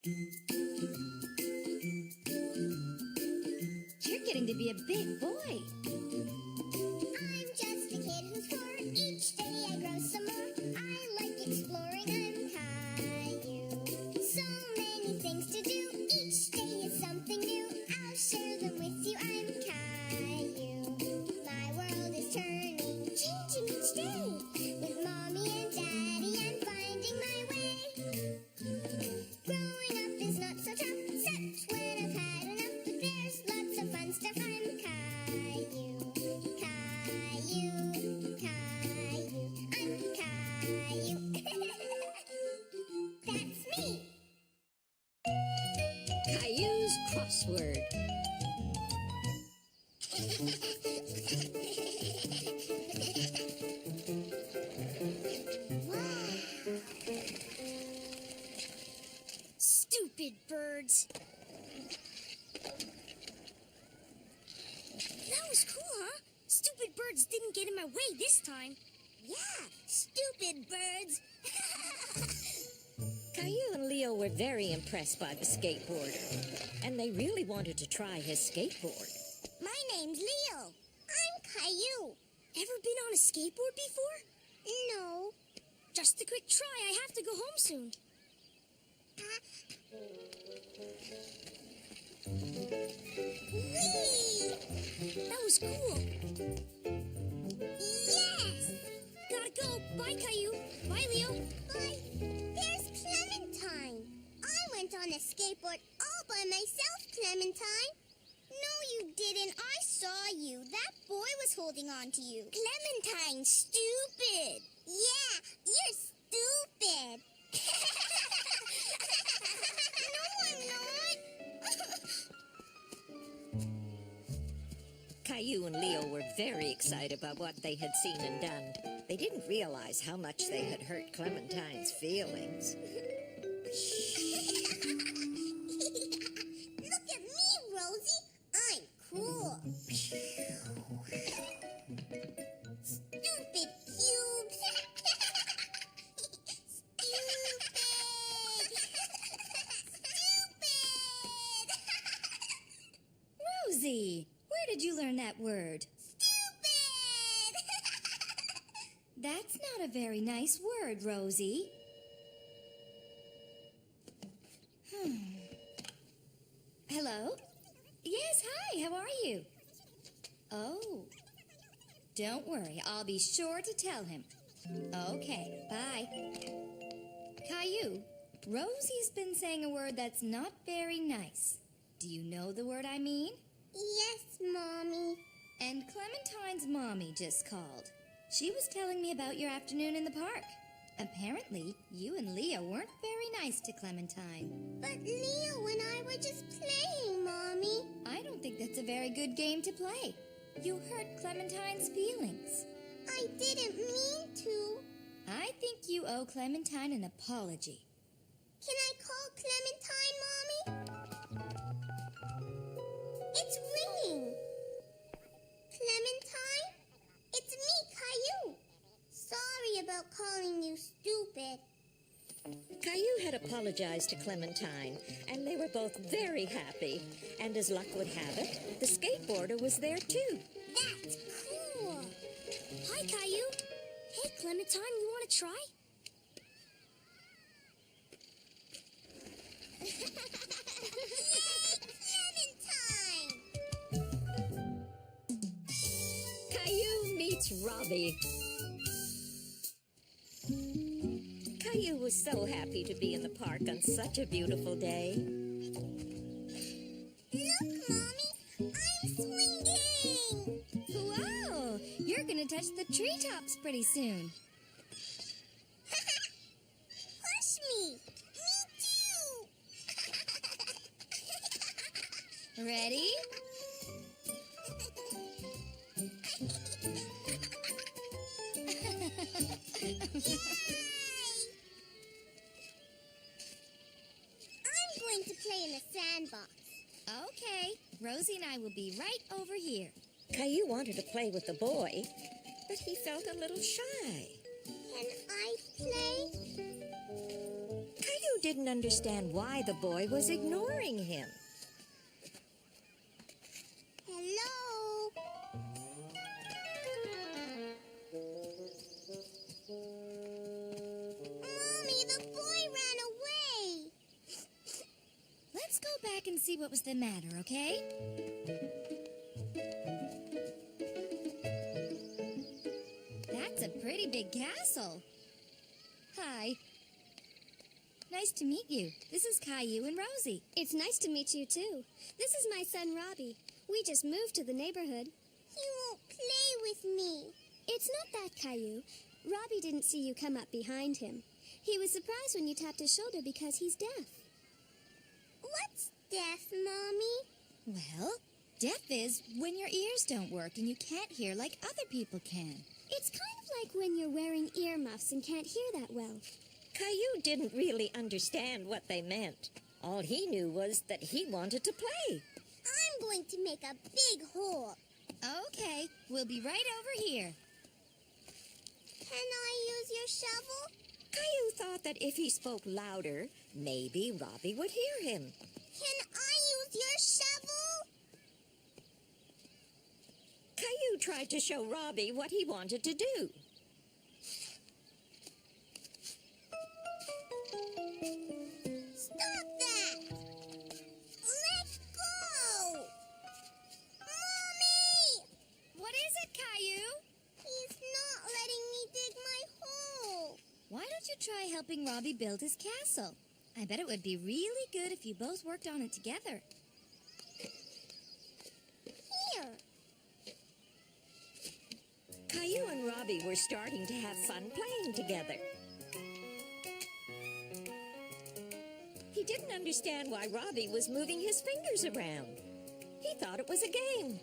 You're getting to be a big boy. I'm just a kid who's 4. Each day I grow some more. I like exploring. I'm Caillou. So many things to do. Each day is something new. I'll share them with you. I'm Caillou. My world is turning, changing each day. With mommy and daddy, I'm finding my way. Growing up is not so tough, except when I've had enough. But there's lots of fun stuff. I'm Caillou. Caillou, Caillou, I'm Caillou. That's me. Caillou's crossword. Wow. Stupid birds. That was cool, huh? Stupid birds didn't get in my way this time. Yeah, stupid birds. Caillou and Leo were very impressed by the skateboarder, and they really wanted to try his skateboard. My name's Leo. I'm Caillou. Ever been on a skateboard before? No. Just a quick try. I have to go home soon. Whee! That was cool. Yes! Gotta go. Bye, Caillou. Bye, Leo. Bye. There's Clementine. I went on a skateboard all by myself, Clementine. No, you didn't. I saw you. That boy was holding on to you. Clementine, stupid. Yeah, you're stupid. No, I'm not. Caillou and Leo were very excited about what they had seen and done. They didn't realize how much they had hurt Clementine's feelings. Look at me, Rosie. I'm cool. Stupid cubes. Rosie, where did you learn that word? Stupid. That's not a very nice word, Rosie. Hello? Yes, hi, how are you? Oh. Don't worry, I'll be sure to tell him. Okay, bye. Caillou, Rosie's been saying a word that's not very nice. Do you know the word I mean? Yes, Mommy. And Clementine's mommy just called. She was telling me about your afternoon in the park. Apparently, you and Leo weren't very nice to Clementine. But Leo and I were just playing, Mommy. I don't think that's a very good game to play. You hurt Clementine's feelings. I didn't mean to. I think you owe Clementine an apology. Can I call Clementine, Mommy? It's ringing. Clementine? It's me, Caillou. Sorry about calling you stupid. Caillou had apologized to Clementine, and they were both very happy. And as luck would have it, the skateboarder was there too. That's cool. Hi, Caillou. Hey, Clementine, you want to try? Yay, Clementine! Caillou meets Robbie. Caillou was so happy to be in the park on such a beautiful day. Look, Mommy, I'm swinging! Wow! You're gonna touch the treetops pretty soon. Push me! Me too! Ready? Yay! I'm going to play in a sandbox. Okay, Rosie and I will be right over here. Caillou wanted to play with the boy, but he felt a little shy. Can I play? Caillou didn't understand why the boy was ignoring him. Hello? Mommy, the boy ran away. Let's go back and see what was the matter, okay? That's a pretty big castle. Hi. Nice to meet you. This is Caillou and Rosie. It's nice to meet you, too. This is my son, Robbie. We just moved to the neighborhood. He won't play with me. It's not that, Caillou. Robbie didn't see you come up behind him. He was surprised when you tapped his shoulder because he's deaf. What's deaf, Mommy? Well, deaf is when your ears don't work and you can't hear like other people can. It's kind of like when you're wearing earmuffs and can't hear that well. Caillou didn't really understand what they meant. All he knew was that he wanted to play. I'm going to make a big hole. Okay, we'll be right over here. Can I use your shovel? Caillou thought that if he spoke louder, maybe Robbie would hear him. Can I use your shovel? Caillou tried to show Robbie what he wanted to do. Stop that! Let go! Mommy! What is it, Caillou? He's not letting me dig my hole. Why don't you try helping Robbie build his castle? I bet it would be really good if you both worked on it together. Here. Caillou and Robbie were starting to have fun playing together. He didn't understand why Robbie was moving his fingers around. He thought it was a game.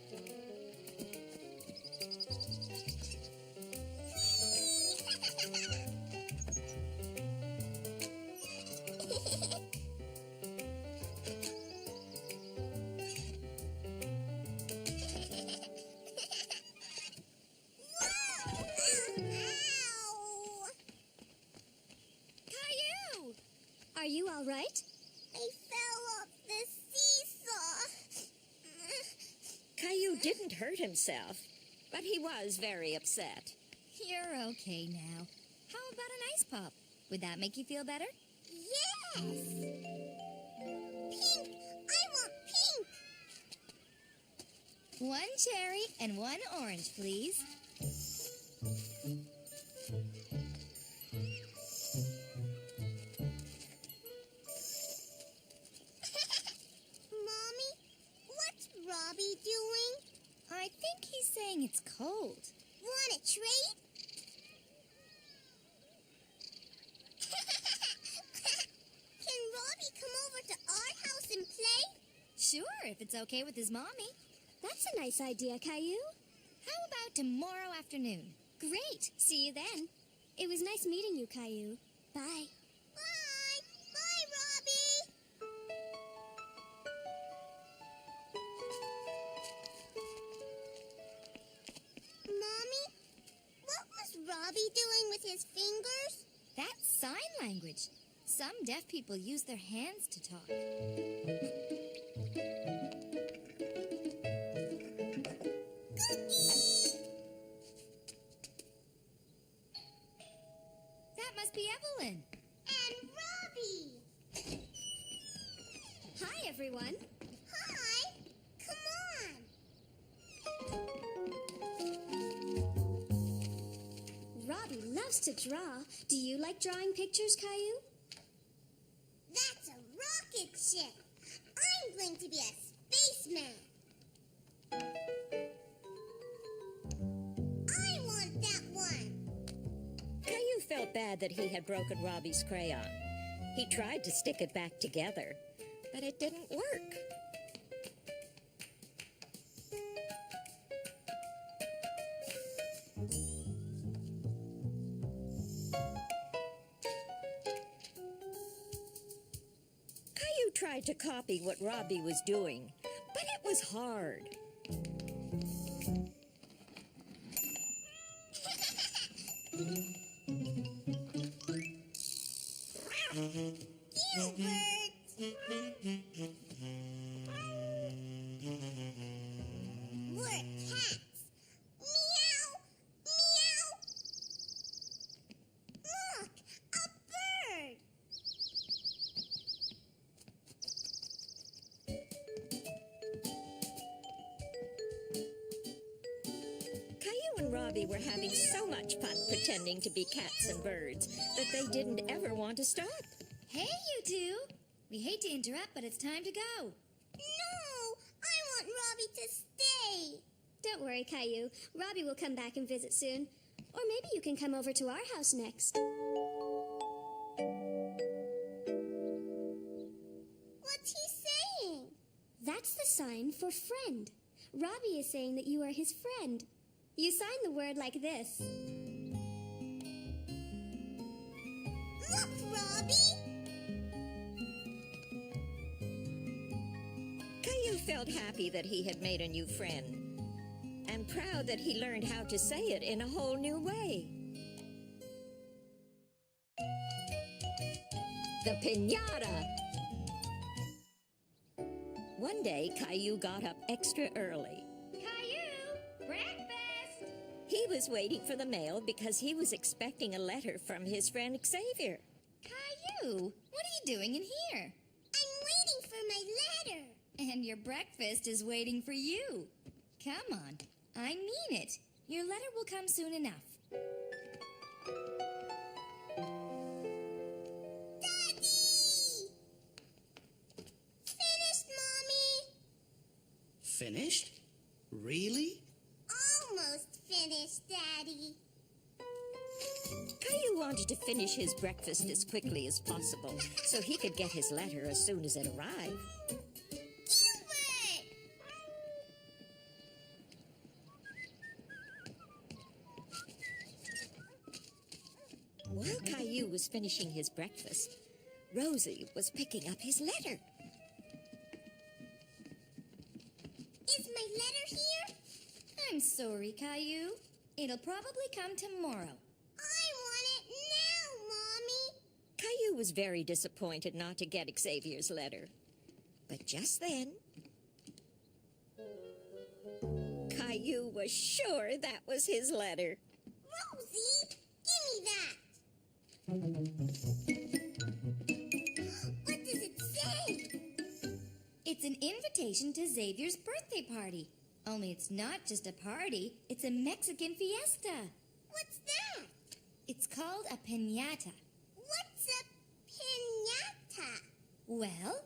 Ow! Caillou! Are you all right? I fell off the seesaw. Caillou didn't hurt himself, but he was very upset. You're okay now. How about an ice pop? Would that make you feel better? Yes! Pink! I want pink! One cherry and one orange, please. Mommy, what's Robbie doing? I think he's saying it's cold. Want a treat? Can Robbie come over to our house and play? Sure, if it's okay with his mommy. That's a nice idea, Caillou. How about tomorrow afternoon? Great. See you then. It was nice meeting you, Caillou. Bye. Bye! Bye, Robbie! Mommy, what was Robbie doing with his fingers? That's sign language. Some deaf people use their hands to talk. That must be Evelyn. And Robbie! Hi, everyone. Hi! Come on! Robbie loves to draw. Do you like drawing pictures, Caillou? That's a rocket ship! I'm going to be a spaceman! I want that one! Caillou felt bad that he had broken Robbie's crayon. He tried to stick it back together, but it didn't work. Caillou tried to copy what Robbie was doing, but it was hard. Here! you, birds. We're cats. Meow, meow. Look, a bird. Caillou and Robbie were having so much fun pretending to be cats and birds that they didn't ever want to stop. Hey, you two. We hate to interrupt, but it's time to go. No, I want Robbie to stay. Don't worry, Caillou. Robbie will come back and visit soon. Or maybe you can come over to our house next. What's he saying? That's the sign for friend. Robbie is saying that you are his friend. You sign the word like this. Look, Robbie. Caillou felt happy that he had made a new friend, and proud that he learned how to say it in a whole new way. The piñata! One day, Caillou got up extra early. Caillou, breakfast! He was waiting for the mail because he was expecting a letter from his friend Xavier. Caillou, what are you doing in here? I'm waiting for my letter. And your breakfast is waiting for you. Come on, I mean it. Your letter will come soon enough. Daddy! Finished, Mommy. Finished? Really? Almost finished, Daddy. Caillou wanted to finish his breakfast as quickly as possible so he could get his letter as soon as it arrived. Gilbert! While Caillou was finishing his breakfast, Rosie was picking up his letter. Is my letter here? I'm sorry, Caillou. It'll probably come tomorrow. I want it now, Mommy. Caillou was very disappointed not to get Xavier's letter. But just then, Caillou was sure that was his letter. Rosie, give me that. What does it say? It's an invitation to Xavier's birthday party. Only it's not just a party, it's a Mexican fiesta. What's that? It's called a piñata. What's a piñata? Well,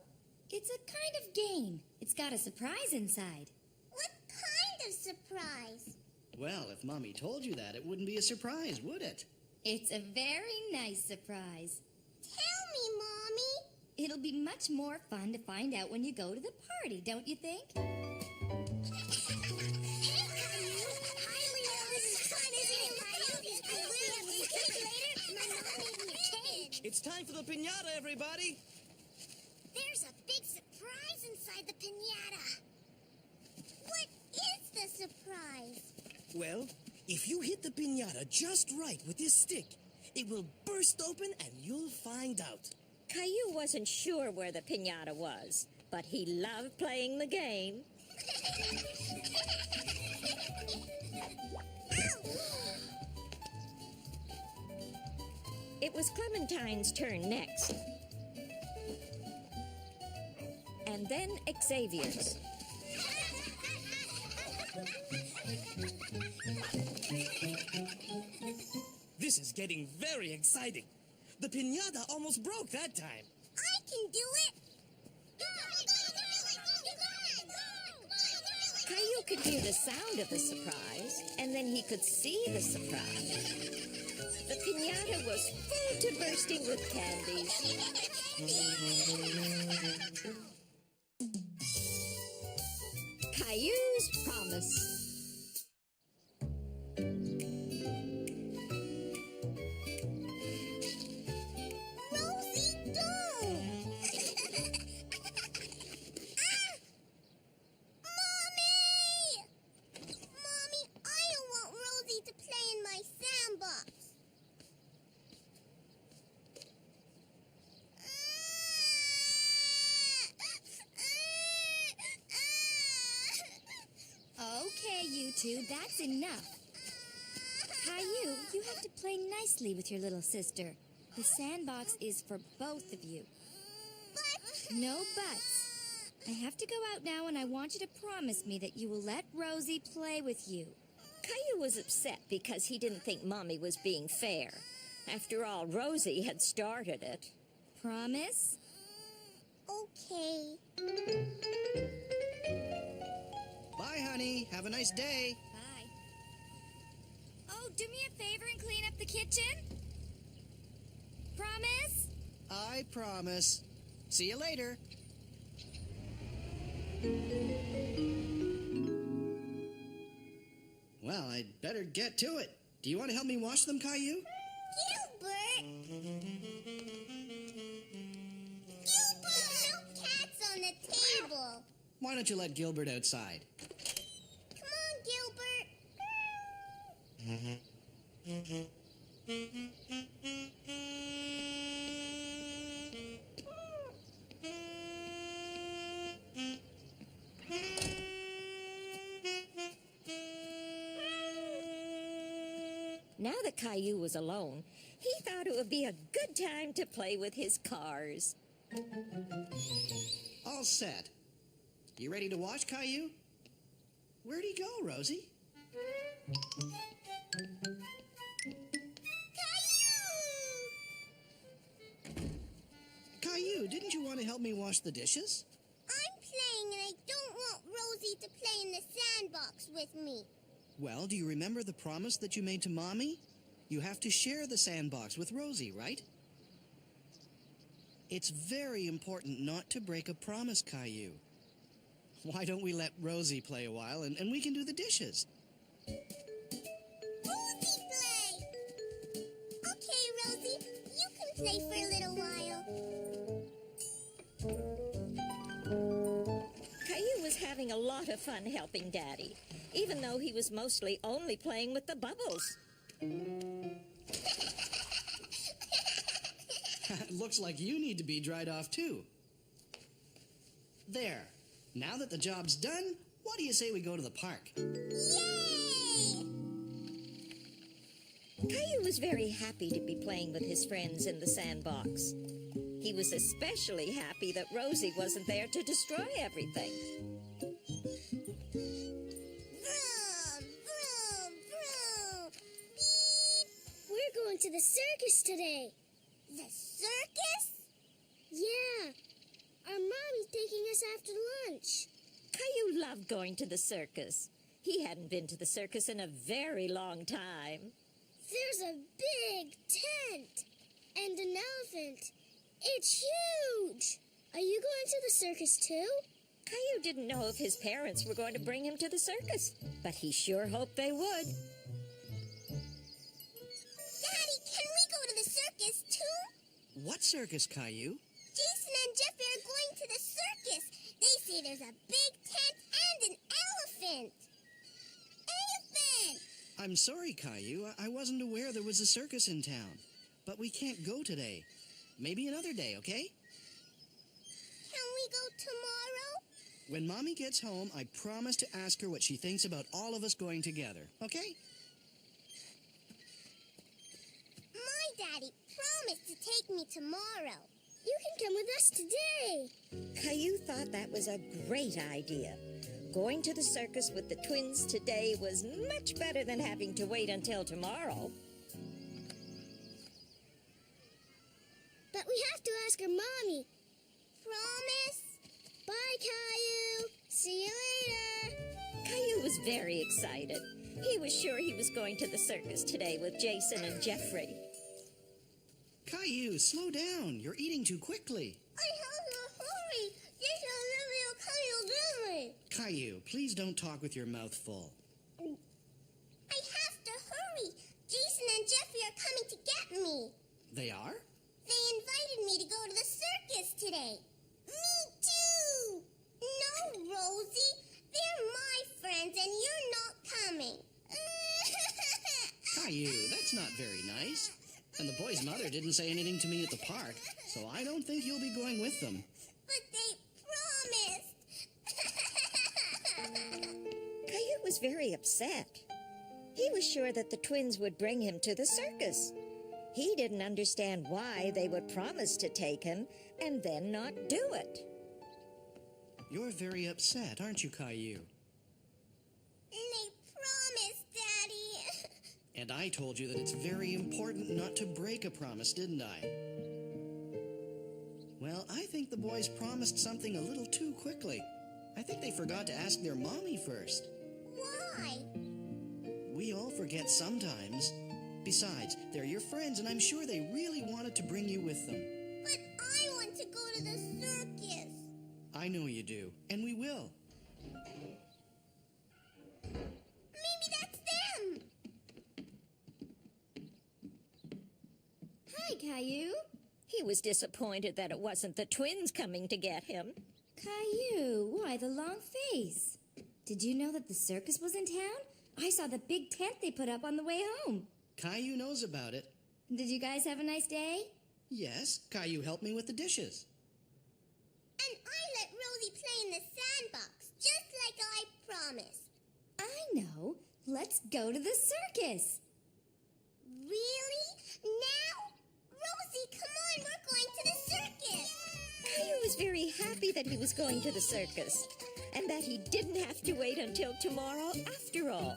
it's a kind of game. It's got a surprise inside. What kind of surprise? Well, if Mommy told you that, it wouldn't be a surprise, would it? It's a very nice surprise. Tell me, Mommy. It'll be much more fun to find out when you go to the party, don't you think? It's time for the piñata, everybody! There's a big surprise inside the piñata. What is the surprise? Well, if you hit the piñata just right with this stick, it will burst open and you'll find out. Caillou wasn't sure where the piñata was, but he loved playing the game. It was Clementine's turn next. And then Xavier's. This is getting very exciting. The piñata almost broke that time. I can do it. Caillou could hear the sound of the surprise, and then he could see the surprise. The piñata was full to bursting with candies. Caillou's promise. Rosie, don't! Mommy! Mommy, I don't want Rosie to play in my sandbox. you two. That's enough. Caillou, you have to play nicely with your little sister. The sandbox is for both of you. But No buts. I have to go out now, and I want you to promise me that you will let Rosie play with you. Caillou was upset because he didn't think Mommy was being fair. After all, Rosie had started it. Promise? okay. Bye, honey. Have a nice day. Bye. Oh, do me a favor and clean up the kitchen. Promise? I promise. See you later. Well, I'd better get to it. Do you want to help me wash them, Caillou? Gilbert! Gilbert! No cats on the table. Why don't you let Gilbert outside? Come on, Gilbert. Now that Caillou was alone, he thought it would be a good time to play with his cars. All set. You ready to wash, Caillou? Where'd he go, Rosie? Caillou, didn't you want to help me wash the dishes? I'm playing and I don't want Rosie to play in the sandbox with me. Well, do you remember the promise that you made to Mommy? You have to share the sandbox with Rosie, right? It's very important not to break a promise, Caillou. Why don't we let Rosie play a while and we can do the dishes? Rosie play! Okay, Rosie, you can play for a little while. Caillou was having a lot of fun helping Daddy, even though he was mostly only playing with the bubbles. Looks like you need to be dried off, too. There. Now that the job's done, what do you say we go to the park? Yay! Caillou was very happy to be playing with his friends in the sandbox. He was especially happy that Rosie wasn't there to destroy everything. Vroom, vroom, vroom. Beep. We're going to the circus today. The circus? Yeah. Our mommy's taking us after lunch. Caillou loved going to the circus. He hadn't been to the circus in a very long time. There's a big tent and an elephant. It's huge. Are you going to the circus too? Caillou didn't know if his parents were going to bring him to the circus, but he sure hoped they would. Daddy, can we go to the circus too? What circus, Caillou? Jason and Jeffrey are going to the circus. They say there's a big tent and an elephant. Elephant! I'm sorry, Caillou. I wasn't aware there was a circus in town. But we can't go today. Maybe another day, okay? Can we go tomorrow? When Mommy gets home, I promise to ask her what she thinks about all of us going together, okay? My daddy promised to take me tomorrow. You can come with us today. Caillou thought that was a great idea. Going to the circus with the twins today was much better than having to wait until tomorrow. But we have to ask our mommy. Promise? Bye, Caillou. See you later. Caillou was very excited. He was sure he was going to the circus today with Jason and Jeffrey. Caillou, slow down. You're eating too quickly. I have to hurry. Jason and Jeffrey will kill me. Caillou, please don't talk with your mouth full. I have to hurry. Jason and Jeffrey are coming to get me. They are? They invited me to go to the circus today. Me too. No, Rosie. They're my friends and you're not coming. Caillou, that's not very nice. And the boy's mother didn't say anything to me at the park, so I don't think you'll be going with them. But they promised. Caillou was very upset. He was sure that the twins would bring him to the circus. He didn't understand why they would promise to take him and then not do it. You're very upset, aren't you, Caillou? They promised, Daddy. And I told you that it's very important not to break a promise, didn't I? Well, I think the boys promised something a little too quickly. I think they forgot to ask their mommy first. Why? We all forget sometimes. Besides, they're your friends, and I'm sure they really wanted to bring you with them. But I want to go to the circus. I know you do, and we will. Maybe that's them. Hi, Caillou. He was disappointed that it wasn't the twins coming to get him. Caillou, why the long face? Did you know that the circus was in town? I saw the big tent they put up on the way home. Caillou knows about it. Did you guys have a nice day? Yes, Caillou helped me with the dishes. And I let Rosie play in the sandbox, just like I promised. I know. Let's go to the circus. Really? Now? Rosie, come on, we're going to the circus. Caillou was very happy that he was going to the circus, and that he didn't have to wait until tomorrow after all.